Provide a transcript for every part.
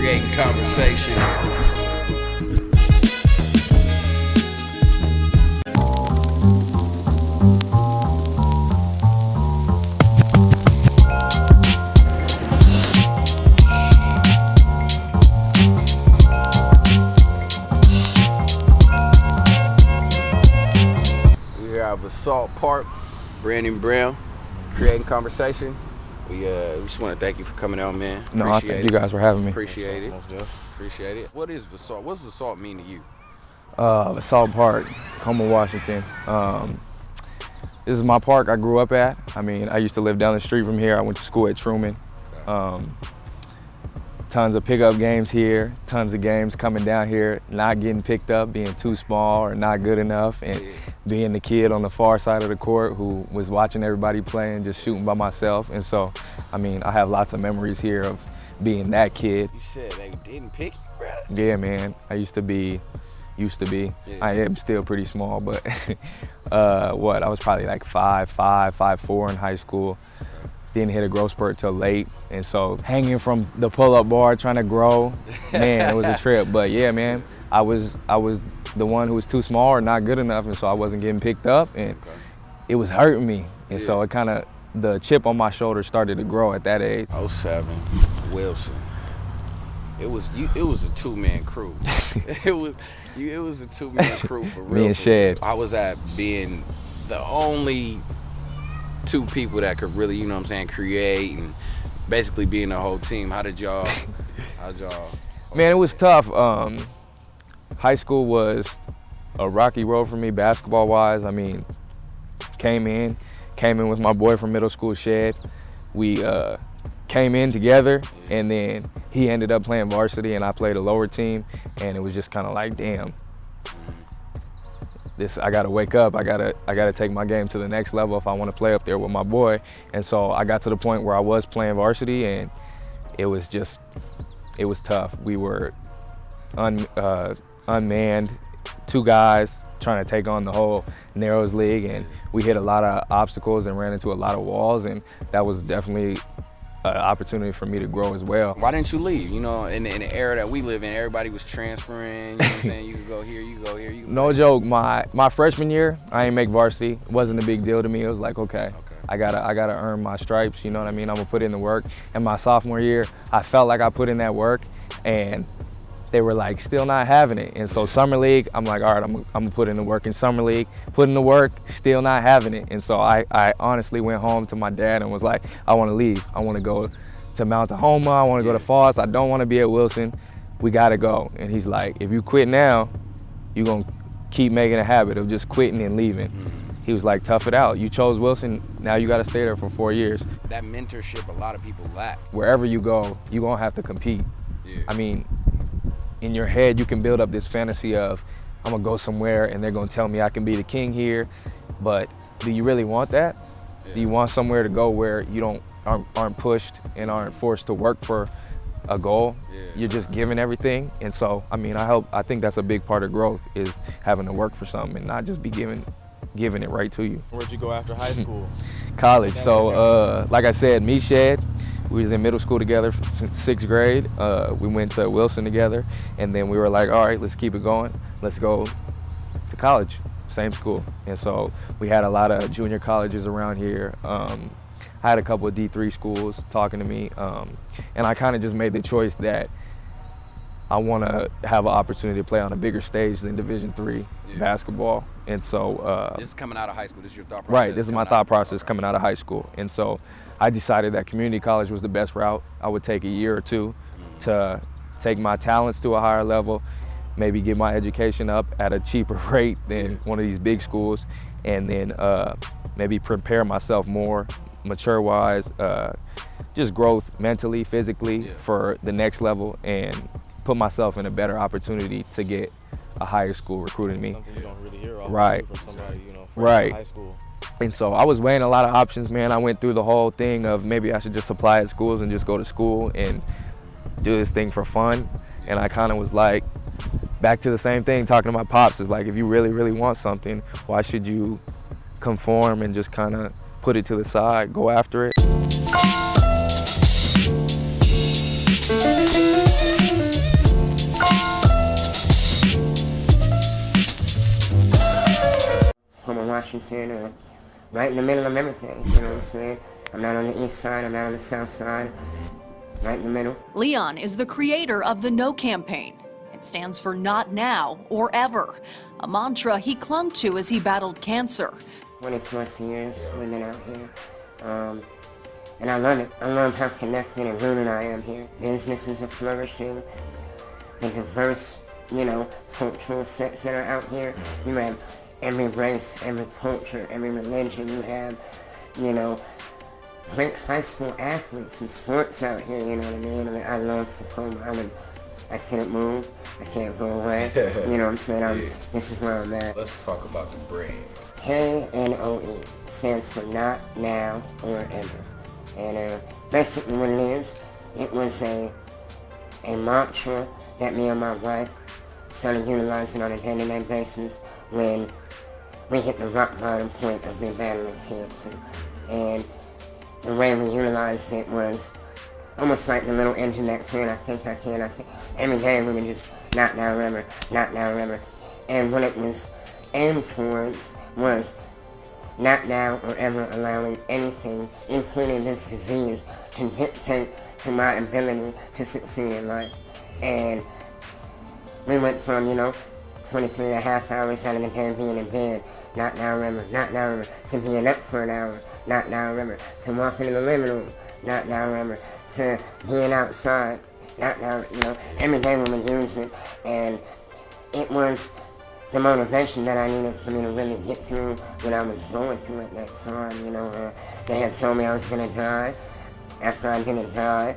creating conversation. We here at Assault Park, Brandon Brown, creating conversation. We just want to thank you for coming out, man. No, I thank you guys for having me. Appreciate it. Appreciate it. What is Assault? What does Assault mean to you? Assault Park, Tacoma, Washington. This is my park I grew up at. I mean, I used to live down the street from here. I went to school at Truman. Tons of pickup games here, tons of games coming down here, not getting picked up, being too small or not good enough, and being the kid on the far side of the court who was watching everybody play and just shooting by myself. And so, I mean, I have lots of memories here of being that kid. You said they didn't pick you, bro? Yeah, man. I used to be. Yeah. I am still pretty small, but I was probably like 5'5", 5'4" in high school. Didn't hit a growth spurt till late, and so hanging from the pull-up bar trying to grow, man, it was a trip. But yeah, man, I was the one who was too small or not good enough, and so I wasn't getting picked up, and it was hurting me. And so it kind of, the chip on my shoulder started to grow at that age. 07, Wilson. It was a two-man crew. it was a two-man crew for real. Me and Shed. I was at being the only two people that could really, you know what I'm saying, create and basically being the whole team. How'd y'all? Man, it was tough. High school was a rocky road for me basketball-wise. I mean, came in with my boy from middle school, Shed. We came in together, and then he ended up playing varsity, and I played a lower team, and it was just kind of like, damn. I gotta wake up. I gotta take my game to the next level if I want to play up there with my boy. And so I got to the point where I was playing varsity, and it was tough. We were unmanned, two guys trying to take on the whole Narrows League, and we hit a lot of obstacles and ran into a lot of walls, and that was definitely an opportunity for me to grow as well. Why didn't you leave? You know, in the era that we live in, everybody was transferring, you know what I'm saying? You could go here, you could go here. No joke, my freshman year, I didn't make varsity. It wasn't a big deal to me. It was like, okay. I gotta earn my stripes, you know what I mean? I'm gonna put in the work. And my sophomore year, I felt like I put in that work, and they were like still not having it. And so summer league, I'm like, all right, I'm gonna put in the work in summer league, put in the work, still not having it. And so I honestly went home to my dad and was like, I wanna leave. I wanna go to Mount Tahoma, I wanna go to Foss, I don't wanna be at Wilson, we gotta go. And he's like, if you quit now, you're gonna keep making a habit of just quitting and leaving. He was like, tough it out. You chose Wilson, now you gotta stay there for 4 years. That mentorship a lot of people lack. Wherever you go, you're gonna have to compete. I mean, in your head, you can build up this fantasy of, I'm gonna go somewhere and they're gonna tell me I can be the king here, but do you really want that? Do you want somewhere to go where you aren't pushed and aren't forced to work for a goal? You're just giving everything. And so, I mean, I think that's a big part of growth, is having to work for something and not just be giving it right to you. Where'd you go after high school? College. So, like I said, me, Shed, we was in middle school together since 6th grade. We went to Wilson together, and then we were like, all right, let's keep it going. Let's go to college, same school. And so we had a lot of junior colleges around here. I had a couple of D3 schools talking to me, and I kind of just made the choice that I want to have an opportunity to play on a bigger stage than Division III basketball. And so this is coming out of high school. This is your thought process? Right, this is my thought process coming out of high school. And so I decided that community college was the best route. I would take a year or two to take my talents to a higher level, maybe get my education up at a cheaper rate than one of these big schools, and then maybe prepare myself more mature-wise, just growth mentally, physically for the next level, and put myself in a better opportunity to get a higher school recruiting me. Something you don't really hear often from somebody, you know, fresh in high school. And so I was weighing a lot of options, man. I went through the whole thing of maybe I should just apply at schools and just go to school and do this thing for fun. And I kind of was like, back to the same thing, talking to my pops, is like, if you really, really want something, why should you conform and just kind of put it to the side, go after it? Washington, right in the middle of everything, you know what I'm saying? I'm not on the east side, I'm not on the south side, right in the middle. Leon is the creator of the NO campaign. It stands for Not Now or Ever, a mantra he clung to as he battled cancer. 20 plus years we've been out here, and I love it. I love how connected and rooted I am here. Businesses are flourishing, the diverse, you know, cultural sets that are out here. You have every race, every culture, every religion. You have, you know, great high school athletes and sports out here, you know what I mean? I love Tacoma. I can't move. I can't go away. You know what I'm saying? This is where I'm at. Let's talk about the brand. KNOE stands for Not Now or Ever. And basically what it is, it was a mantra that me and my wife started utilizing on a day-to-day basis when we hit the rock bottom point of me battling cancer. And the way we utilized it was almost like the little engine that can, I think. Every day we would just, not now, remember, not now, remember. And what it was aimed towards was not now or ever allowing anything, including this disease, to dictate to my ability to succeed in life. And we went from, 23 and a half hours out of the day being in bed, not now, remember, not now, remember, to being up for an hour, not now, remember, to walking in the living room, not now, remember, to being outside, not now, every day we would use it. And it was the motivation that I needed for me to really get through what I was going through at that time. They had told me I was going to die. After I didn't die,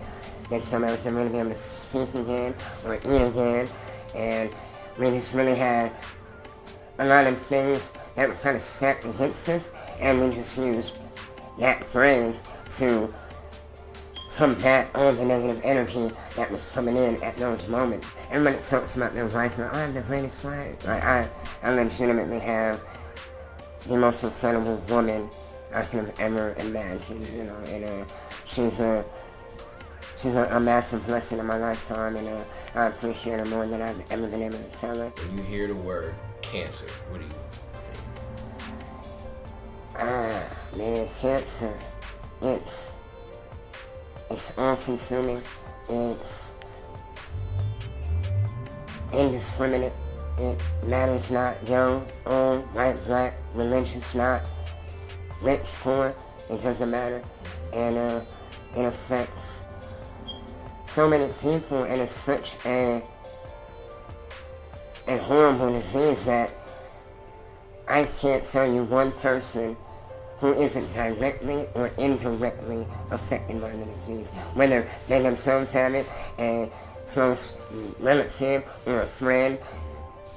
they told me I was never going to be able to speak again or eat again. And we just really had a lot of things that were kind of stacked against us, and we just used that phrase to combat all the negative energy that was coming in at those moments. Everybody talks about their wife, like, I have the greatest wife. Like, I legitimately have the most incredible woman I could have ever imagined, and she's a massive blessing in my lifetime, and I appreciate her more than I've ever been able to tell her. When you hear the word cancer, what do you think? Man, cancer, it's all-consuming, it's indiscriminate, it matters not young, old, white, black, religious, not rich, poor, it doesn't matter, and it affects so many people, and it's such a horrible disease that I can't tell you one person who isn't directly or indirectly affected by the disease. Whether they themselves have it, a close relative or a friend,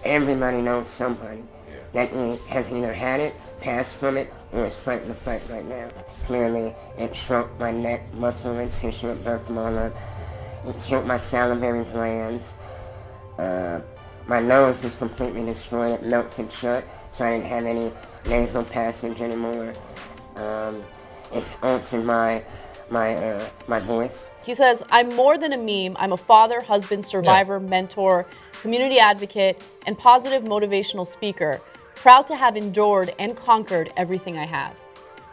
everybody knows somebody that has either had it, passed from it, or is fighting the fight right now. Clearly, it shrunk my neck, muscle, and tissue. It broke them all up. It killed my salivary glands. My nose was completely destroyed. It melted shut, so I didn't have any nasal passage anymore. It's altered my voice. He says, I'm more than a meme. I'm a father, husband, survivor, mentor, community advocate, and positive motivational speaker. Proud to have endured and conquered everything I have.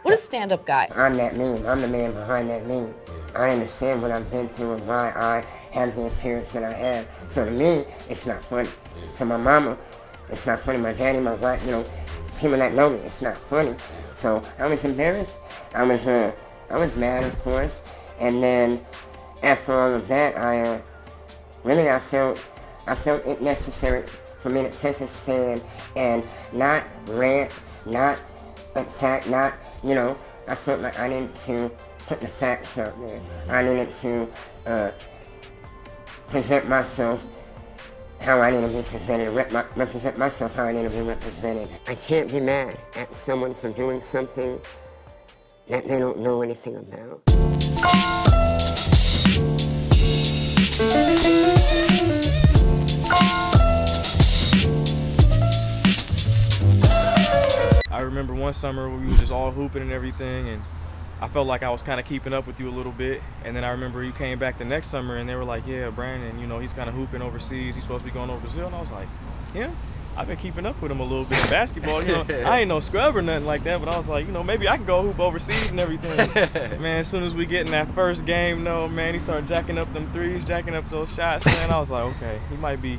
What a stand-up guy. I'm that meme. I'm the man behind that meme. I understand what I've been through and why I have the appearance that I have. So to me, it's not funny. To my mama, it's not funny. My daddy, my wife, people that know me, it's not funny. So I was embarrassed. I was mad, of course. And then after all of that, I felt it necessary for me to take a stand and not rant, not attack, not, I felt like I needed to put the facts out there. I needed to present myself how I need to be presented, represent myself how I need to be represented. I can't be mad at someone for doing something that they don't know anything about. I remember one summer where we was just all hooping and everything, and I felt like I was kind of keeping up with you a little bit. And then I remember you came back the next summer and they were like, yeah, Brandon, he's kind of hooping overseas. He's supposed to be going over to Brazil. And I was like, him? I've been keeping up with him a little bit in basketball. You know, I ain't no scrub or nothing like that, but I was like, you know, maybe I can go hoop overseas and everything. Man, as soon as we get in that first game, no, man, he started jacking up them threes, jacking up those shots, man. I was like, okay, he might be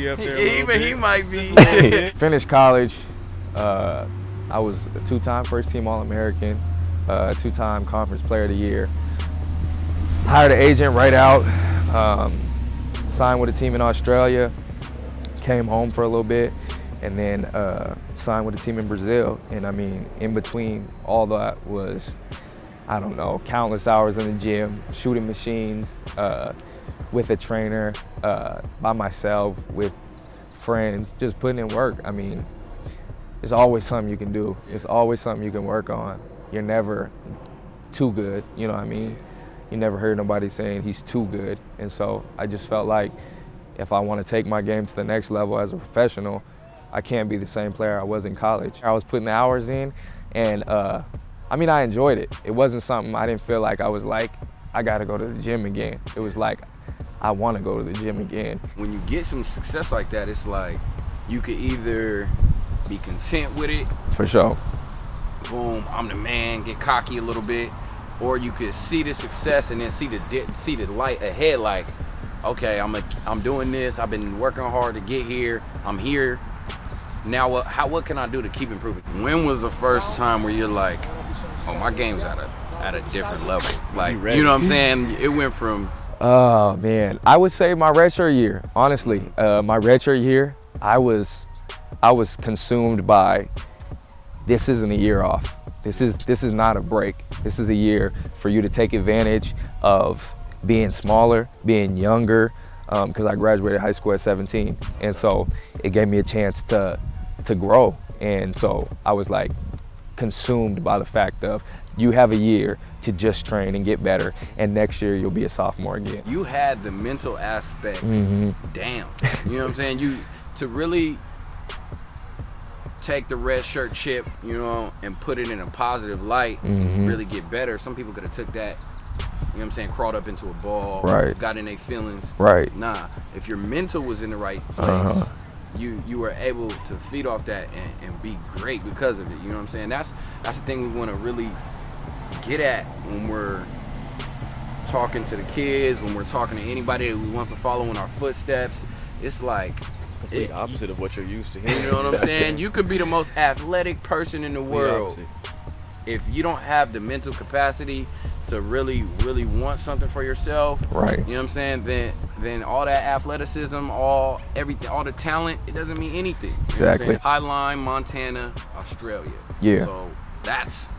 up there. He might be. Finished college. I was a 2-time first-team All-American, 2-time Conference Player of the Year. Hired an agent right out. Signed with a team in Australia. Came home for a little bit, and then signed with a team in Brazil. And I mean, in between all that was, I don't know, countless hours in the gym, shooting machines, with a trainer, by myself, with friends, just putting in work. I mean, there's always something you can do. It's always something you can work on. You're never too good, you know what I mean? You never heard nobody saying he's too good. And so I just felt like if I want to take my game to the next level as a professional, I can't be the same player I was in college. I was putting the hours in, and I mean, I enjoyed it. It wasn't something I didn't feel like I was like, I got to go to the gym again. It was like, I want to go to the gym again. When you get some success like that, it's like you could either be content with it. For sure. Boom, I'm the man, get cocky a little bit. Or you could see the success and then see the light ahead, like, okay, I'm doing this. I've been working hard to get here. I'm here. Now what can I do to keep improving? When was the first time where you're like, oh, my game's at a different level? Like, you know what I'm saying? It went from. Oh man, I would say my redshirt year. Honestly, my redshirt year, I was consumed by. This isn't a year off. This is not a break. This is a year for you to take advantage of being smaller, being younger, because I graduated high school at 17. And so it gave me a chance to grow. And so I was like consumed by the fact of you have a year to just train and get better. And next year you'll be a sophomore again. You had the mental aspect down. You know what I'm saying? To really take the red shirt chip, you know, and put it in a positive light and really get better. Some people could have took that, you know what I'm saying, crawled up into a ball, right, got in their feelings. Right. Nah, if your mental was in the right place, you were able to feed off that and be great because of it. You know what I'm saying? That's the thing we want to really get at when we're talking to the kids, when we're talking to anybody who wants to follow in our footsteps. It's like complete opposite of what you're used to hearing. You know what I'm saying? You could be the most athletic person in the world. If you don't have the mental capacity to really, really want something for yourself, right? You know what I'm saying? Then all that athleticism, everything, all the talent, it doesn't mean anything. Exactly. You know Highline, Montana, Australia. Yeah. So that's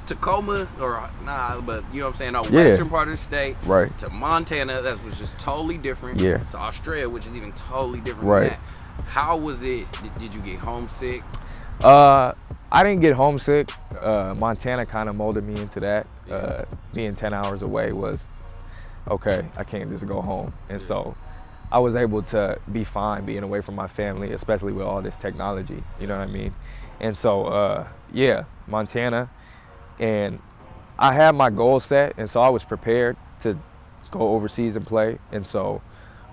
Tacoma, or nah, but you know what I'm saying? The western part of the state. Right. To Montana, that was just totally different. Yeah. To Australia, which is even totally different. Right. Than that. How was it? Did you get homesick? I didn't get homesick. Montana kind of molded me into that. Being 10 hours away was, okay, I can't just go home. And so I was able to be fine being away from my family, especially with all this technology, you know what I mean? And so, yeah, Montana. And I had my goal set, and so I was prepared to go overseas and play. And so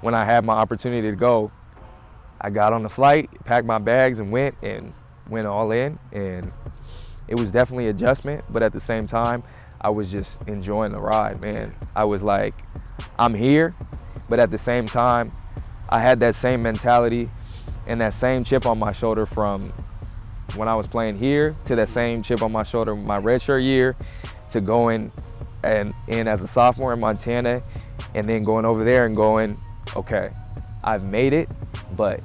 when I had my opportunity to go, I got on the flight, packed my bags, and went all in. And it was definitely adjustment, but at the same time, I was just enjoying the ride, man. I was like, I'm here, but at the same time, I had that same mentality and that same chip on my shoulder from when I was playing here to that same chip on my shoulder my redshirt year to going in as a sophomore in Montana, and then going over there and going, okay, I've made it, but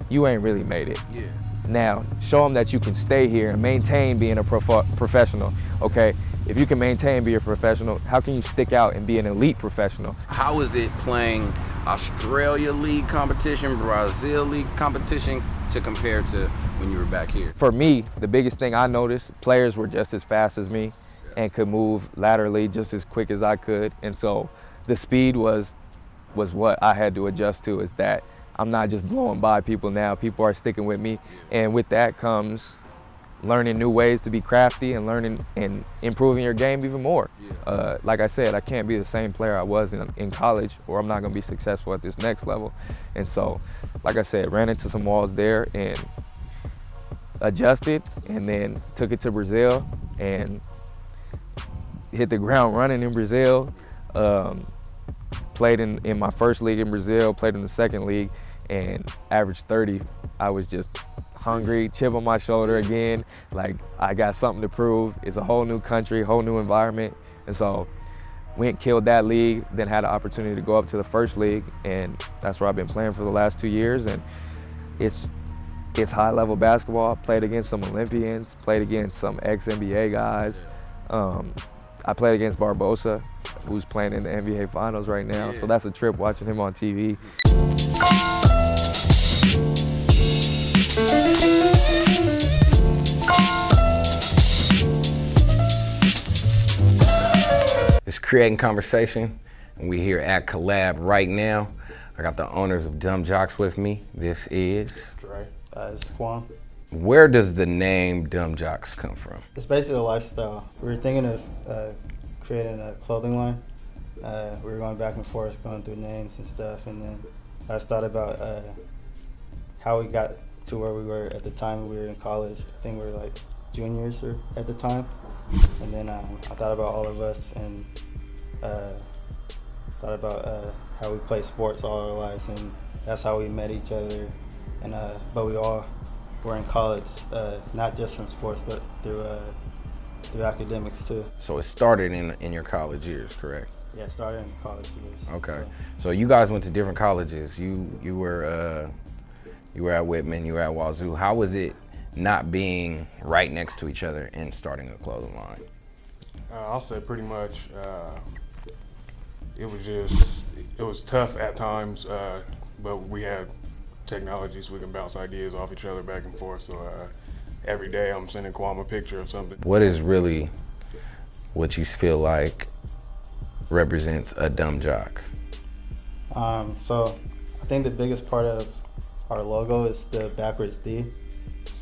you ain't really made it. Yeah. Now, show them that you can stay here and maintain being a professional, okay? If you can maintain being a professional, how can you stick out and be an elite professional? How is it playing Australia League competition, Brazil League competition to compare to when you were back here? For me, the biggest thing I noticed, players were just as fast as me and could move laterally just as quick as I could. And so the speed was what I had to adjust to, is that I'm not just blowing by people now. People are sticking with me. And with that comes learning new ways to be crafty and learning and improving your game even more. Like I said, I can't be the same player I was in college, or I'm not gonna be successful at this next level. And so, like I said, ran into some walls there and adjusted, and then took it to Brazil and hit the ground running in Brazil. Played in my first league in Brazil, played in the second league, and averaged 30. I was just hungry, chip on my shoulder again, like I got something to prove. It's a whole new country, whole new environment. And so went, killed that league, then had an opportunity to go up to the first league, and that's where I've been playing for the last 2 years. And it's high level basketball. Played against some Olympians, played against some ex-NBA guys. I played against Barbosa, who's playing in the NBA Finals right now. So that's a trip watching him on TV. It's Creating Conversation, and we're here at Collab right now. I got the owners of Dumb Jocks with me. This is It's LuQuam. Where does the name Dumb Jocks come from? It's basically a lifestyle. We were thinking of creating a clothing line. We were going back and forth, going through names and stuff, and then I just thought about how we got to where we were at the time we were in college. I think we were like juniors at the time. And then I thought about all of us and thought about how we play sports all our lives, and that's how we met each other. And but we all were in college, not just from sports, but through academics too. So it started in your college years, correct? Yeah, it started in college years. Okay. So you guys went to different colleges. You were at Whitman, you were at Wazoo. How was it not being right next to each other and starting a clothing line? I'll say pretty much it was tough at times, but we had technology so we can bounce ideas off each other back and forth. So every day I'm sending Kwame a picture of something. What is really what you feel like represents a dumb jock? So I think the biggest part of our logo is the backwards D.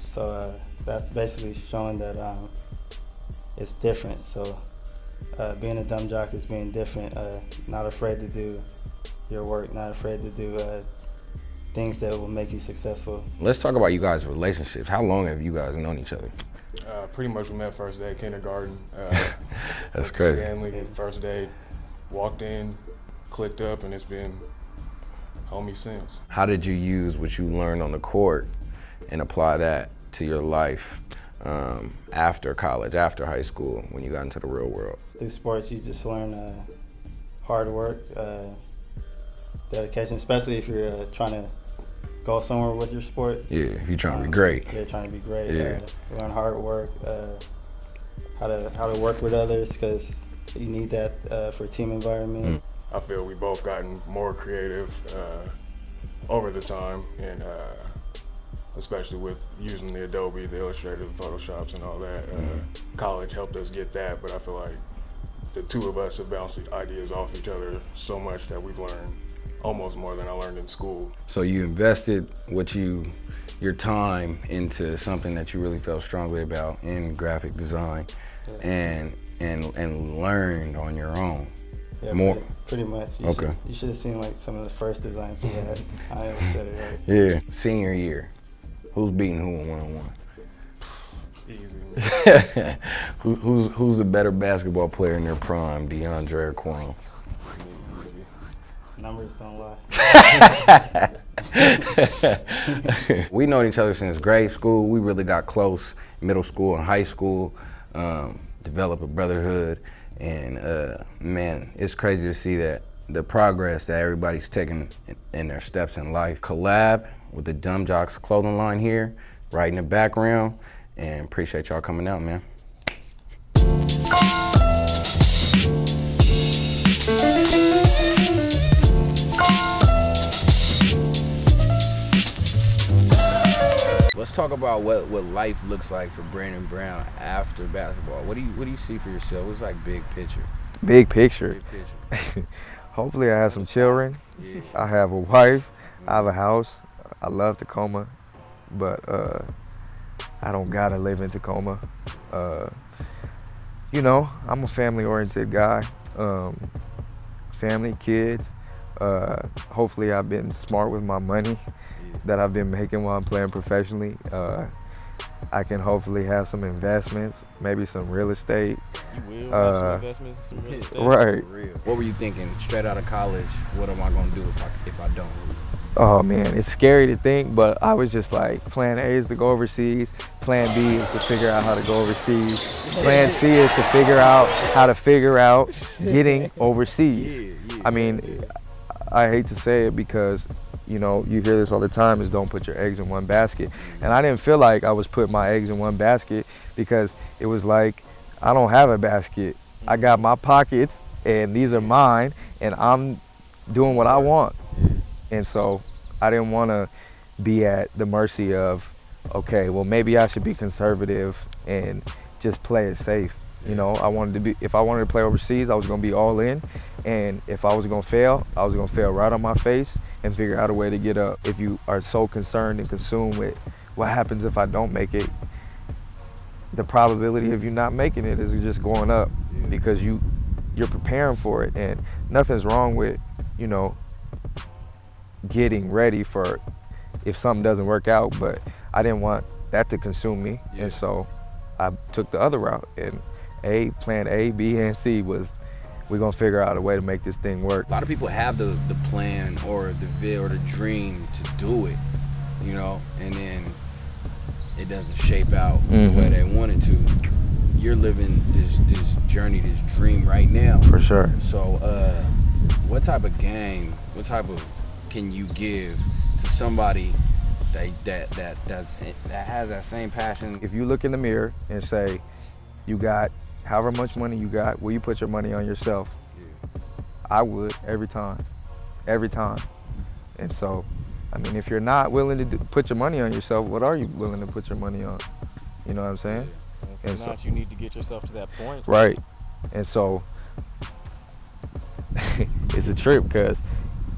So that's basically showing that it's different. So being a dumb jock is being different, not afraid to do your work, not afraid to do things that will make you successful. Let's talk about you guys' relationships. How long have you guys known each other? Pretty much we met first day kindergarten. That's crazy. Stanley, first day, walked in, clicked up, and it's been homie since. How did you use what you learned on the court and apply that to your life after college, after high school, when you got into the real world? Through sports, you just learn hard work, dedication, especially if you're trying to go somewhere with your sport. Yeah, if you're trying to be great. Yeah, trying to be great. Yeah. Learn hard work, how to work with others, because you need that for team environment. I feel we both gotten more creative over the time, and especially with using the Adobe, the Illustrator, the Photoshops and all that. College helped us get that, but I feel like the two of us have bounced ideas off each other so much that we've learned almost more than I learned in school. So you invested your time into something that you really felt strongly about in graphic design, and learned on your own. Yeah, more. Pretty much. You should have seen like some of the first designs we had. I illustrated it. Yeah. Senior year, who's beating who in one-on-one? Easy. Who's the better basketball player in their prime, DeAndre or Kwame? Numbers don't lie. We known each other since grade school. We really got close middle school and high school, developed a brotherhood, and man, it's crazy to see that the progress that everybody's taking in their steps in life. Collab with the Dumb Jocks clothing line here, right in the background, and appreciate y'all coming out, man. Let's talk about what life looks like for Brandon Brown after basketball. What do you see for yourself? What's like big picture? Big picture. Big picture. Hopefully I have some children. Yeah. I have a wife. I have a house. I love Tacoma, but I don't gotta live in Tacoma. You know, I'm a family-oriented guy. Family, kids. Hopefully I've been smart with my money that I've been making while I'm playing professionally. I can hopefully have some investments, maybe some real estate. You will have some investments, some real estate. Right. What were you thinking straight out of college? What am I gonna do if I don't? Oh man, it's scary to think, but I was just like, plan A is to go overseas, plan B is to figure out how to go overseas, plan C is to figure out how to figure out getting overseas. I mean, I hate to say it because, you know, you hear this all the time, is don't put your eggs in one basket. And I didn't feel like I was putting my eggs in one basket because it was like, I don't have a basket. I got my pockets and these are mine and I'm doing what I want. And so I didn't want to be at the mercy of, okay, well maybe I should be conservative and just play it safe. You know, if I wanted to play overseas, I was going to be all in. And if I was going to fail, I was going to fail right on my face and figure out a way to get up. If you are so concerned and consumed with what happens if I don't make it, the probability of you not making it is just going up because you're preparing for it. And nothing's wrong with, you know, getting ready for if something doesn't work out, but I didn't want that to consume me. And so I took the other route. And plan A, B, and C was, we're gonna figure out a way to make this thing work. A lot of people have the plan or the dream to do it, you know, and then it doesn't shape out the way they want it to. You're living this journey, this dream right now. For sure. So what type of game, can you give to somebody that has that same passion? If you look in the mirror and say, you got however much money you got, will you put your money on yourself? I would, every time. And so, I mean, if you're not willing to put your money on yourself, what are you willing to put your money on? You know what I'm saying? And so you need to get yourself to that point. Right. And so, it's a trip because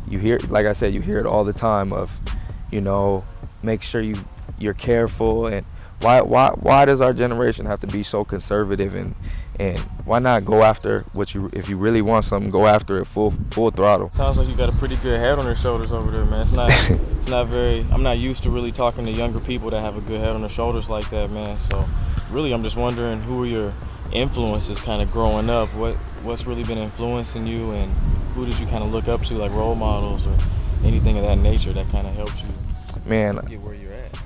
you hear, like I said, you hear it all the time of, you know, make sure you're careful. And why does our generation have to be so conservative and why not go after if you really want something, go after it full throttle? Sounds like you got a pretty good head on your shoulders over there, man. It's not very, I'm not used to really talking to younger people that have a good head on their shoulders like that, man. So really I'm just wondering, who are your influences kind of growing up? What's really been influencing you, and who did you kind of look up to, like role models or anything of that nature that kind of helped you get where you're at?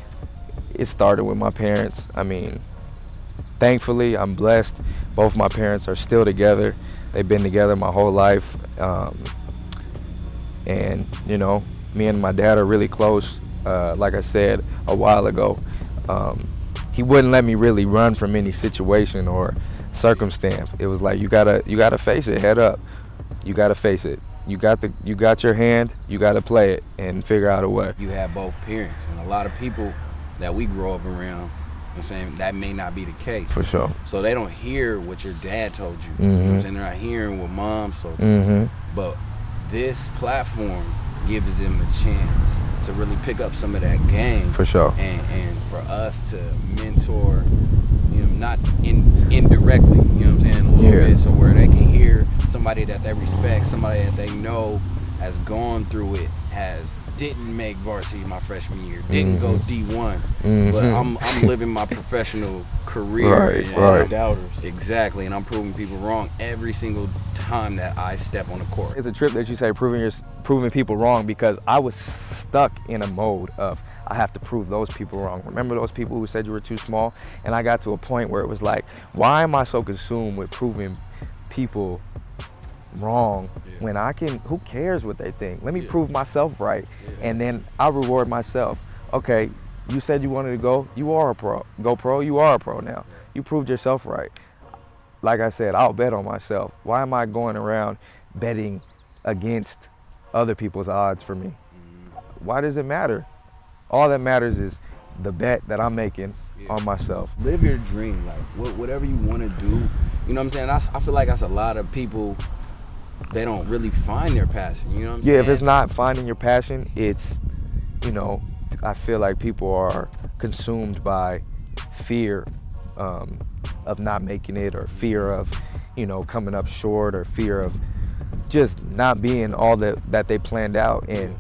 It started with my parents. I mean, thankfully, I'm blessed. Both my parents are still together. They've been together my whole life. And, you know, me and my dad are really close. Like I said a while ago, he wouldn't let me really run from any situation or circumstance. It was like, you gotta face it head up. You gotta face it. You got your hand, you gotta play it and figure out a way. You have both parents, and a lot of people that we grow up around, you know what I'm saying, that may not be the case. For sure. So they don't hear what your dad told you. Mm-hmm. You know what I'm saying? They're not hearing what mom told you. Mm-hmm. But this platform gives them a chance to really pick up some of that game. For sure. And for us to mentor, you know, not indirectly, you know what I'm saying, a little bit, so where they can hear somebody that they respect, somebody that they know has gone through it, didn't make varsity my freshman year, didn't go D1, but I'm living my professional career. Right. Doubters. Exactly, and I'm proving people wrong every single time that I step on the court. It's a trip that you say proving people wrong, because I was stuck in a mode of I have to prove those people wrong. Remember those people who said you were too small? And I got to a point where it was like, why am I so consumed with proving people wrong when who cares what they think? Let me prove myself right, and then I'll reward myself. Okay, you said you wanted to go, you are a pro. Go pro, you are a pro now. You proved yourself right. Like I said, I'll bet on myself. Why am I going around betting against other people's odds for me? Why does it matter? All that matters is the bet that I'm making on myself. Live your dream, like whatever you want to do. You know what I'm saying? I feel like that's a lot of people, they don't really find their passion, you know what I'm saying? Yeah, if it's not finding your passion, it's, you know, I feel like people are consumed by fear of not making it, or fear of, you know, coming up short, or fear of just not being all that they planned out. And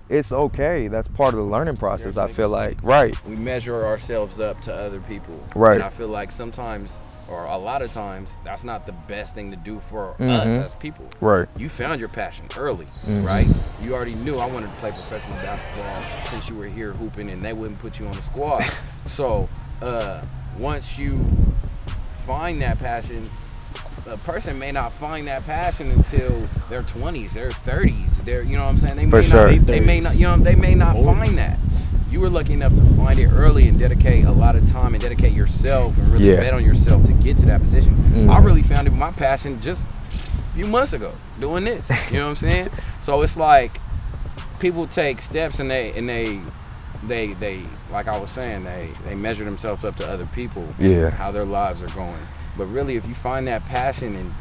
it's okay. That's part of the learning process, I feel like. Right. We measure ourselves up to other people. Right. And I feel like sometimes, or a lot of times, that's not the best thing to do for us as people. Right. You found your passion early, right? You already knew I wanted to play professional basketball since you were here hooping, and they wouldn't put you on the squad. So once you find that passion, a person may not find that passion until their 20s, their 30s. They're, you know what I'm saying? They may not, you know, they may not find that. You were lucky enough to find it early and dedicate a lot of time and dedicate yourself and really bet on yourself to get to that position. I really found it my passion just a few months ago doing this. You know what I'm saying? So it's like people take steps and they like I was saying, they measure themselves up to other people, how their lives are going. But really, if you find that passion and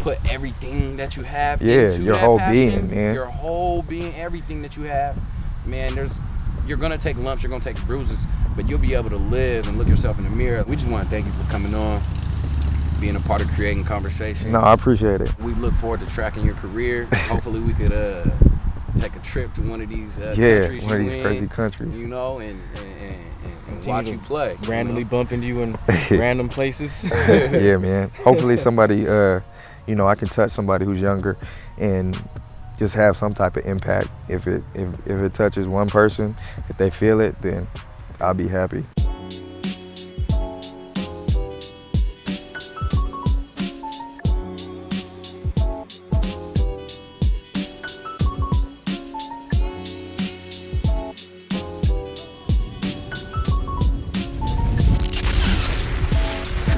put everything that you have into your that whole passion, being, man. Your whole being, everything that you have, man, you're gonna take lumps, you're gonna take bruises, but you'll be able to live and look yourself in the mirror. We just want to thank you for coming on, being a part of creating conversation. No, I appreciate it. We look forward to tracking your career. Hopefully we could take a trip to one of these countries one of these crazy countries. You know, and watch you play. Randomly bumping you in random places. Yeah, man. Hopefully somebody, you know, I can touch somebody who's younger and just have some type of impact. If it touches one person, if they feel it, then I'll be happy.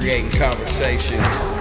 Creating conversation.